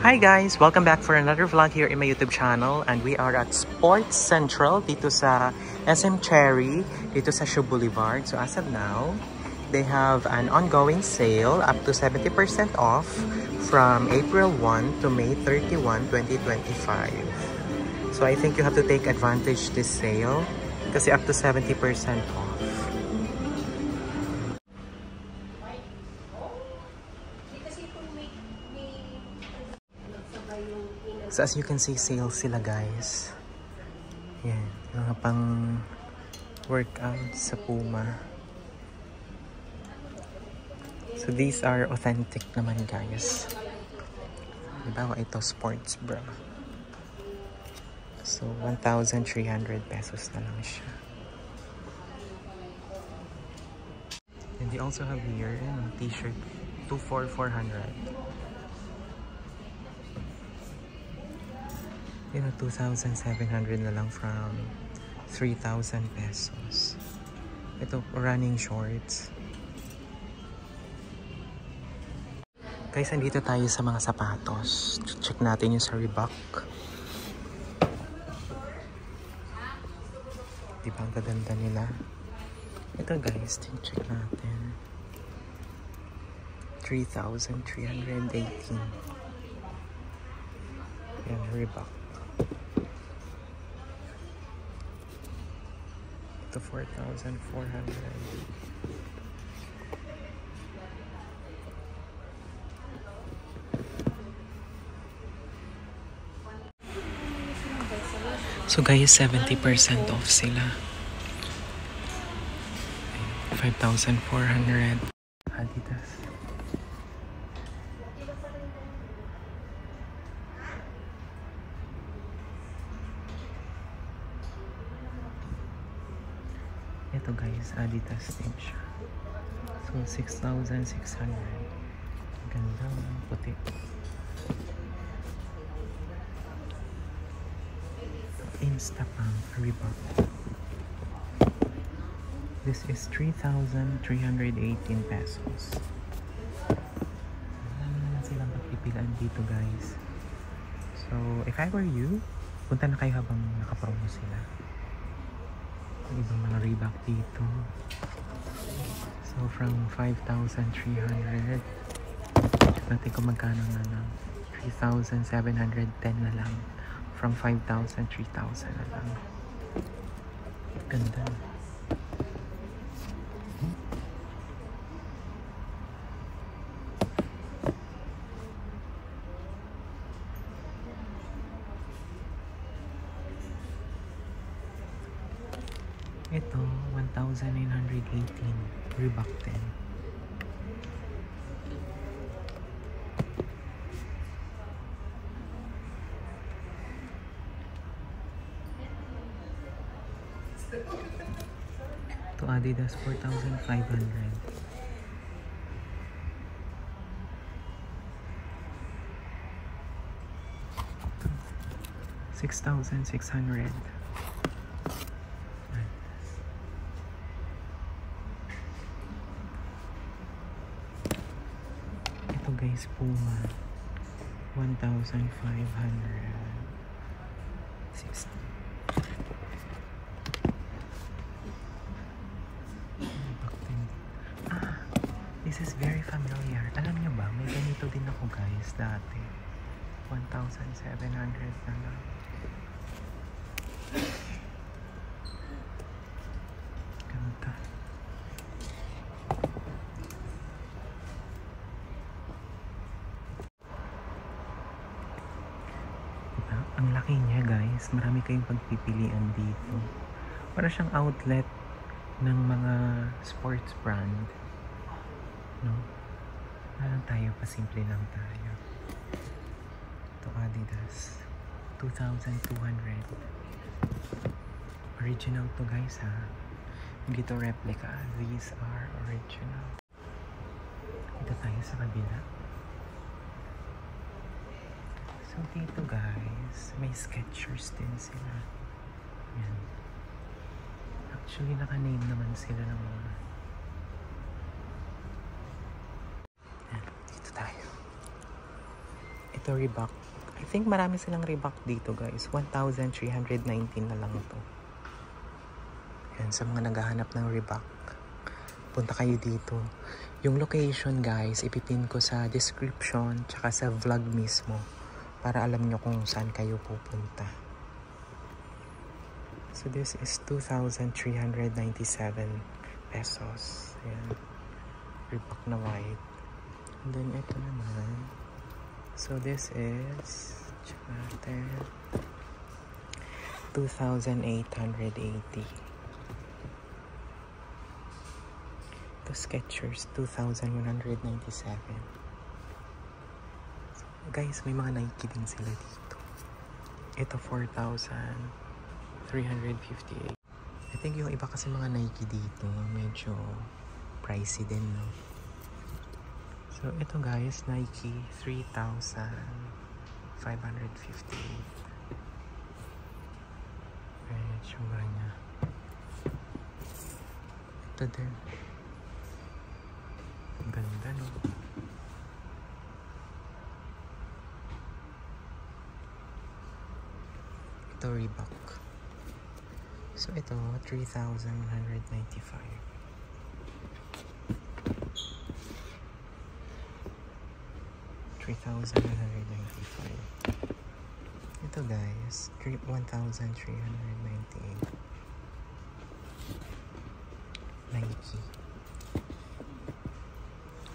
Hi guys! Welcome back for another vlog here in my YouTube channel, and we are at Sports Central dito sa SM Cherry dito sa Shaw Boulevard. So as of now, they have an ongoing sale up to 70% off from April 1 to May 31, 2025. So I think you have to take advantage this sale kasi up to 70% off. So as you can see, sales sila guys. Yan, mga pang workout sa Puma. So these are authentic naman guys. Diba ito sports bra. So 1,300 pesos na lang siya. And they also have here t-shirt 2,400. 2,700 na lang from 3,000 pesos. Ito, running shorts. Guys, andito tayo sa mga sapatos. Check natin yung sa Reebok. Diba ang gaganda nila? Ito guys, check natin. 3,318. Yan, Reebok. To 4,400. So guys, 70% off sila. 5,400. Adidas. Ito guys, Adidas din siya. So 6,600. Ganda, puti. Instapump Reebok. This is 3,318 pesos. Wala naman silang pagpipilaan dito guys. So if I were you, punta na kayo habang nakapromo sila. Ibang mga Reebok dito. So from 5,300, check natin kung magkano na lang. 3,710 na lang. From 5,000, 3,000 na lang. Ganda. Ito, 1,918. Reebok 10. Ito, Adidas 4,500. 6,600. Guys, Puma 1,560. This is very familiar. Alam niyo ba, may ganito din ako guys dati. 1,700 na lang. Ganda. Ang laki niya guys, marami kayong pagpipilian dito. Para siyang outlet ng mga sports brand. No? Parang tayo, pasimple lang tayo. Ito Adidas, 2,200. Original to guys ha. Hindi to replica, these are original. Ito tayo sa kabila. So dito guys, may Skechers din sila. Yan. Actually naka-name naman sila ng mga. Yan, dito tayo. Ito Reebok. I think marami silang Reebok dito guys. 1,319 na lang ito. Yan, sa mga naghahanap ng Reebok, punta kayo dito. Yung location guys, ipipin ko sa description tsaka sa vlog mismo para alam nyo kung saan kayo pupunta. So this is 2,397 pesos. Ayan. Reebok na white. And then ito naman. So this is 2,880. Ito Skechers 2,197. So, guys, may mga Nike din sila dito. Ito 4,358. I think yung iba kasi mga Nike dito medyo pricey din, no? So ito guys, Nike 3,558. Ayan, tsura niya. Ito din. Ang ganda, no? Ito Reebok. So ito 3,195. Ito guys, 1,398. Nike.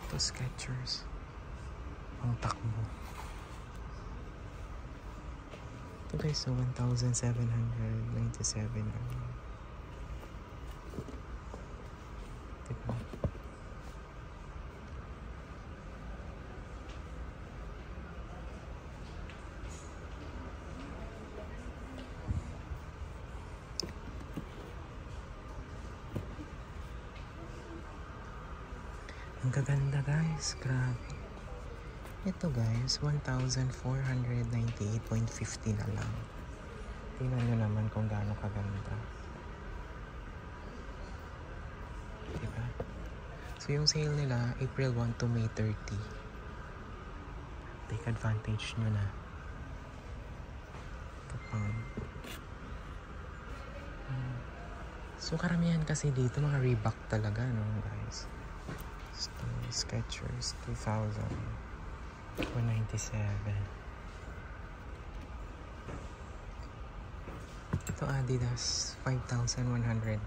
Ito Skechers. Ang takbo. Ito guys, so 1,797. Diba? Ang gaganda guys, grabe. Ito guys, 1,498.50 na lang. Tingnan nyo naman kung gaano kaganda. Diba? So yung sale nila, April 1 to May 30. Take advantage nyo na. Ito pang. So karamihan kasi dito mga Reebok talaga, no guys. Skechers 2,197. Ito Adidas 5,110.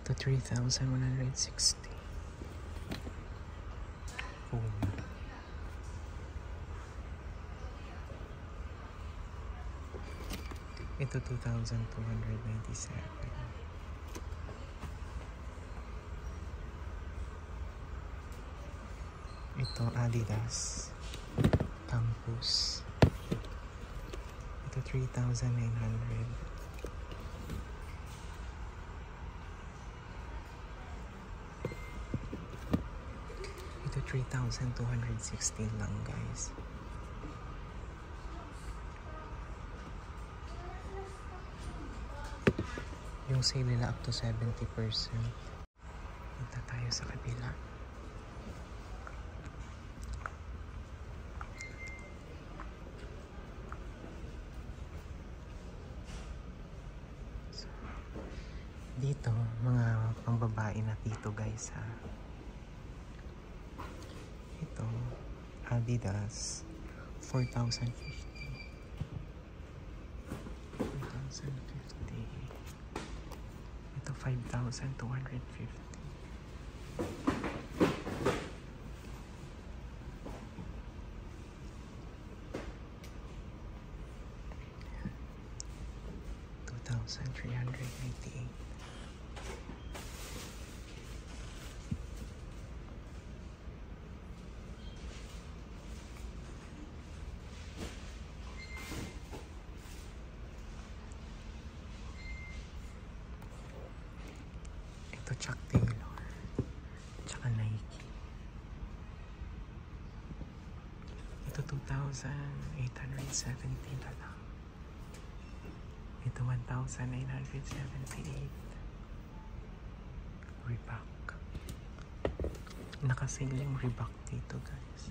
Ito 3,160. Puma. Ito 2,297. Ito Adidas Campus. Ito 3,900. Ito 3,216 lang guys. Yung sale nila up to 70%. Punta tayo sa kabila. So, dito, mga pangbabae na dito guys ha. Ito, Adidas 4,050. 4,050. Ito 5,250. $2,398. Ito Chuck Taylor tsaka Nike. Ito 2,870 na lang. Ito 1,000. 1,978. Reebok. Nakasale yung Reebok dito, guys.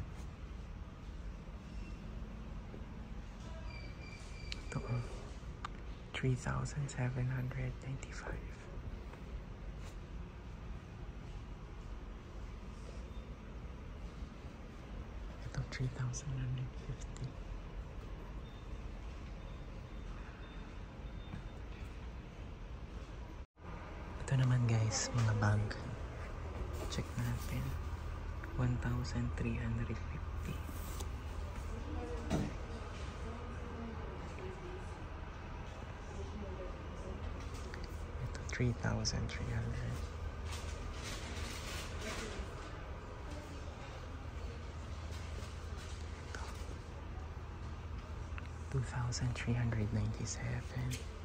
Ito, 3,795. Ito, 3,150. Ito naman, guys, mga bag. Check natin. 1,350. Ito, 3,300. Ito, 2,397.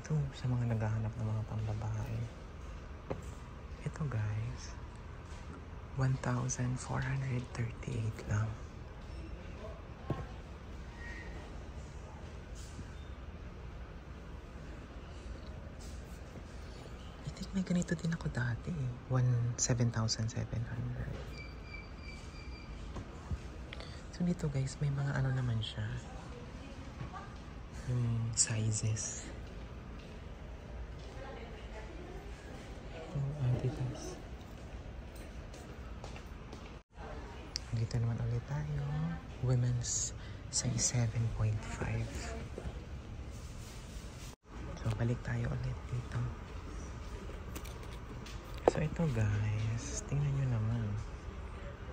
Ito sa mga naghahanap ng mga pambabae. Ito, guys, 1,438 lang. I think may ganito din ako dati eh. 7,700. So dito, guys, may mga ano naman siya. Sizes. Adidas. Dito naman ulit tayo. Women's size 7.5. So balik tayo ulit dito. So ito, guys, tingnan nyo naman.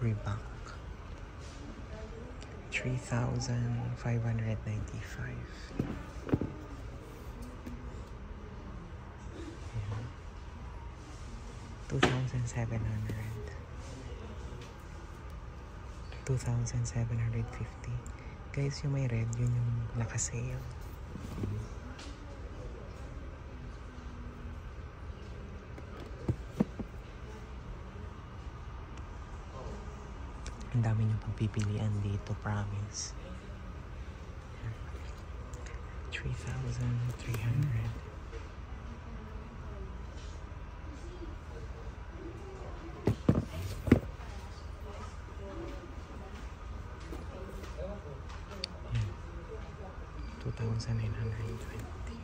Reebok. 3,595. 2,700. 2,750. Guys, yung may red, yun yung nakasale. Ang dami niyong pagpipilian dito, promise. 3,300. 2,920.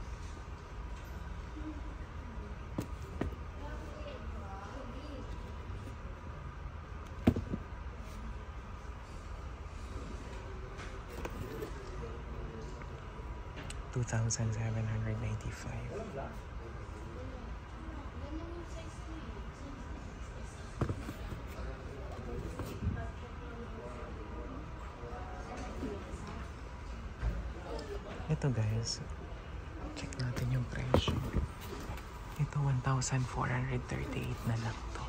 $2,795. Ito, guys, check natin yung presyo. Ito, 1,438 na lang to.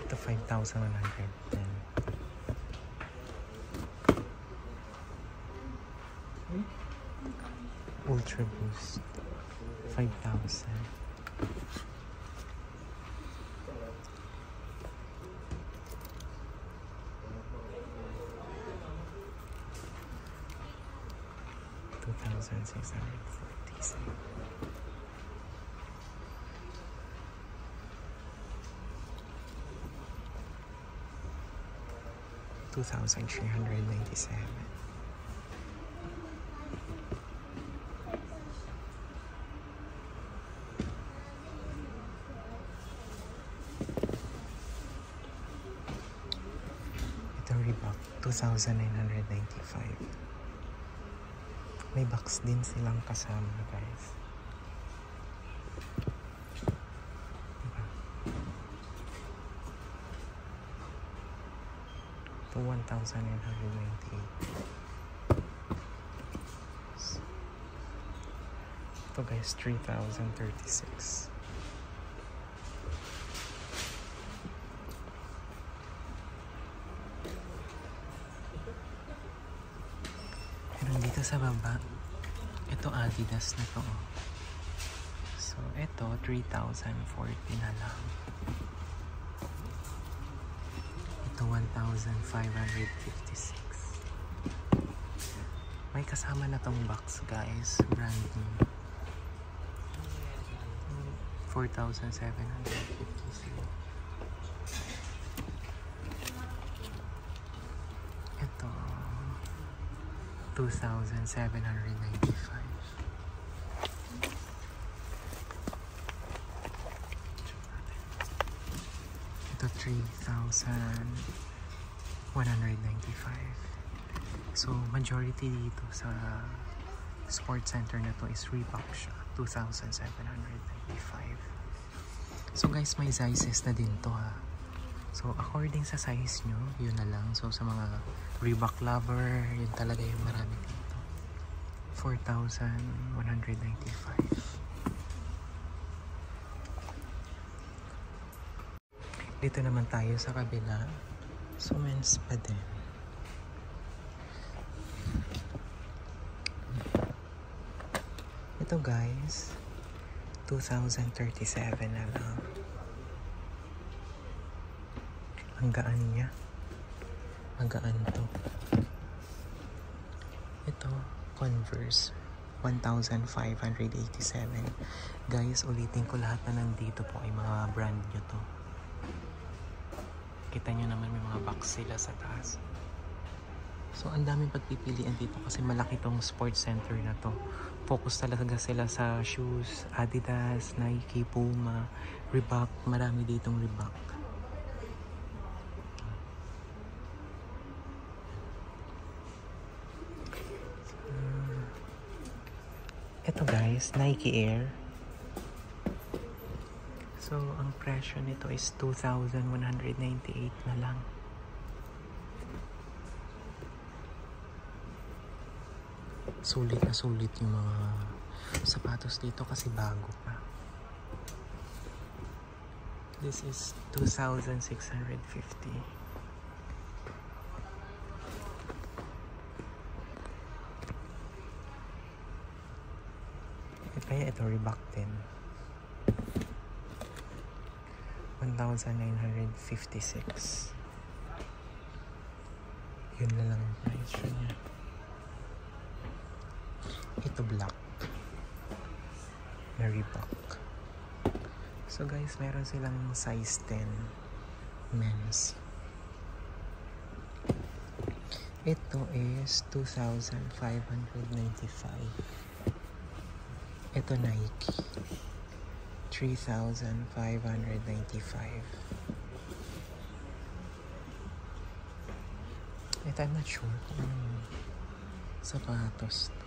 Ito, 5,110. Ultra Boost, 5,000. $2,646. $2,397. Ito, Reebok, 2,995. May box din silang kasama, guys. Diba? Ito, 1,998. Ito, guys, 3,036. Pero dito sa baba, ito Adidas na to. Ito, 3,040 na lang. Ito, 1,556. May kasama na tong box, guys. Brand new. 4,756. Ito, 2,795. Ito, 3,195. So, majority dito sa sports center na to is Reebok siya. 2,795. So guys, may sizes na din to ha. So, according sa size nyo, yun na lang. So, sa mga Reebok lover, yun talaga yung marami dito. 4,195. Dito naman tayo sa kabila. So, men's pa din. Ito guys, 2,037 na lang. Ang gaan niya. Ang gaan to. Ito, Converse. 1,587. Guys, ulitin ko lahat na nandito po ay mga brand nyo to. Kita nyo naman may mga box sila sa taas. So, ang daming pagpipilian dito kasi malaki tong sports center na to. Focus talaga sila sa shoes, Adidas, Nike, Puma, Reebok. Marami ditong Reebok. Ito guys, Nike Air. So, ang presyo nito is 2,198 na lang. Sulit na sulit yung mga sapatos dito kasi bago pa. This is 2,650. Kaya ito Reebok din. 1,956. Yun na lang ang price niya. Ito black na Reebok. So guys, meron silang size 10 men's. Ito is 2,595. Ito Nike, 3,595. Ito I'm not sure kung sapatos to.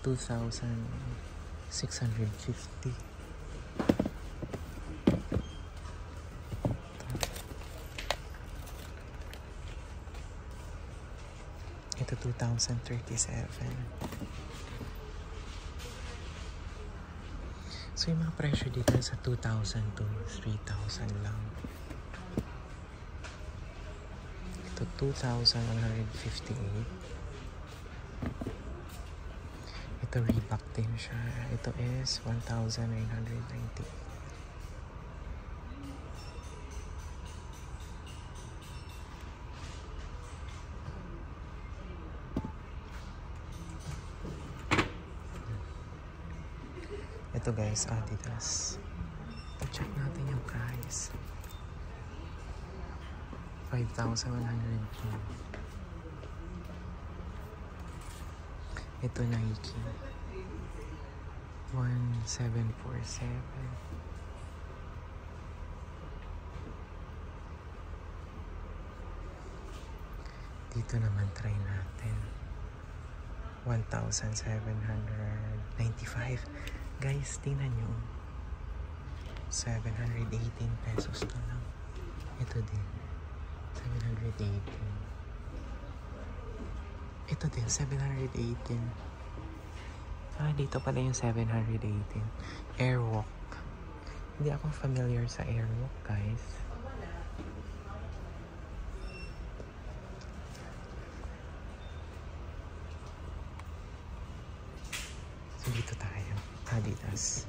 2,650. Ito 2,037. So yung mga presyo dito sa 2,000 to 3,000 lang. Ito 2,158. Ito Reebok din siya. Ito is 1,990. Ito guys, Adidas. Check natin yung price. 5,102. Ito Nike. 1,747. Dito naman try natin. 1,795. Guys, tingnan nyo. 718 pesos na lang. Ito din. 718. Ito din, 718. Ah, dito pala yung 718. Airwalk. Hindi ako familiar sa Airwalk, guys. So, dito tayo. Adidas.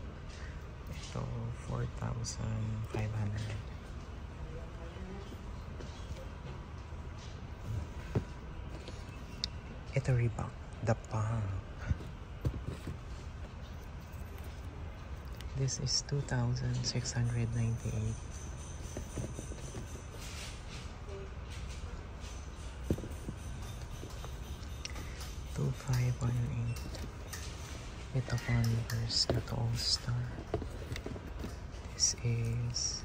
Ito, 4,500. Ito, Reebok, The Pump. This is 2,698. $2,518. Ito, Converse, ito, All-Star. This is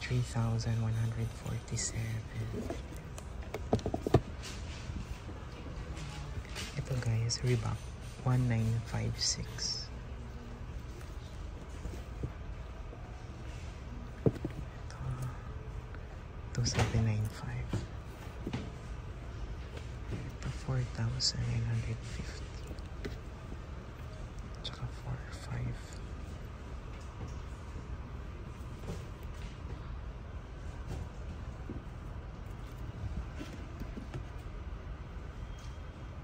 3,147. Ito guys, Reebok, 1,956. Ito, 2,795. Ito, 4,950. Tsaka 4,500.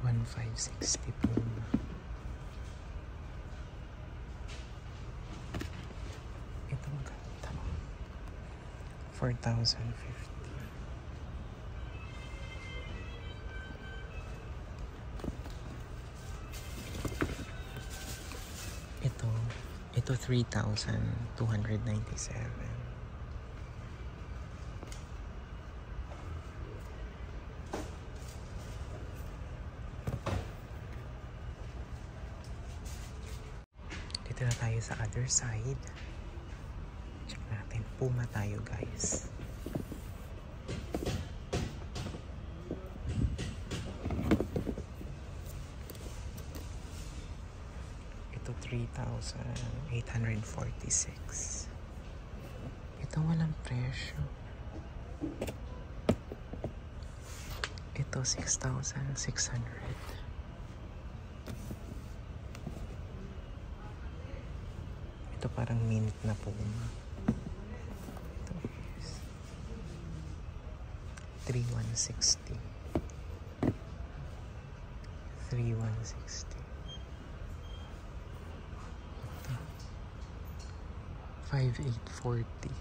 1,560 Puma. Ito maganda. 4,050. Ito 3,297. Dito na tayo sa other side. Check natin. Puma tayo guys. Ito 3,846. Ito walang presyo. Ito 6,600. Ito parang mint na Puma. Ito is 3,160. 3,160. Ito 5,840.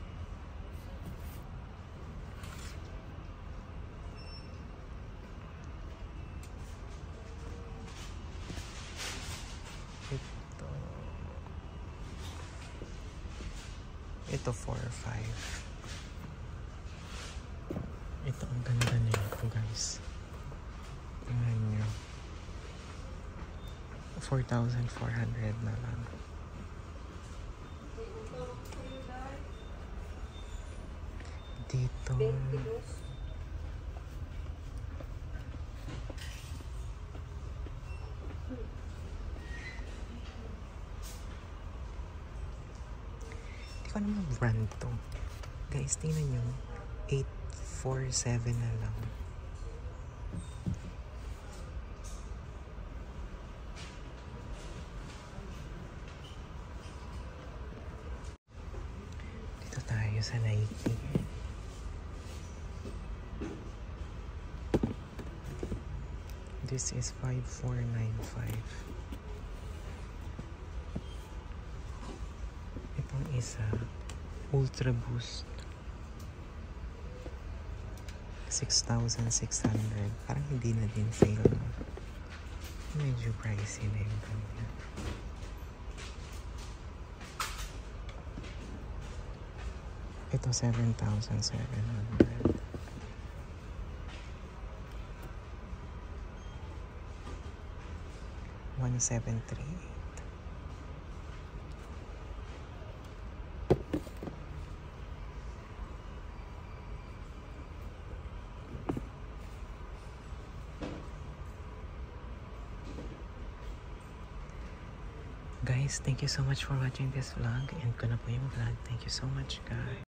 Ito 4,500. Ito ang ganda nito guys. Tingnan nyo. 4,400 na lang. Dito ano naman brand to guys, tingnan nyo 847 na lang. Dito tayo sa Nike. This is 5,495. Isa Ultra Boost 6,600. Parang hindi na din sale, no? Medyo pricey na yung kanya. Ito 7,700. $1,738. Guys, thank you so much for watching this vlog. End ko na po yung vlog. Thank you so much, guys.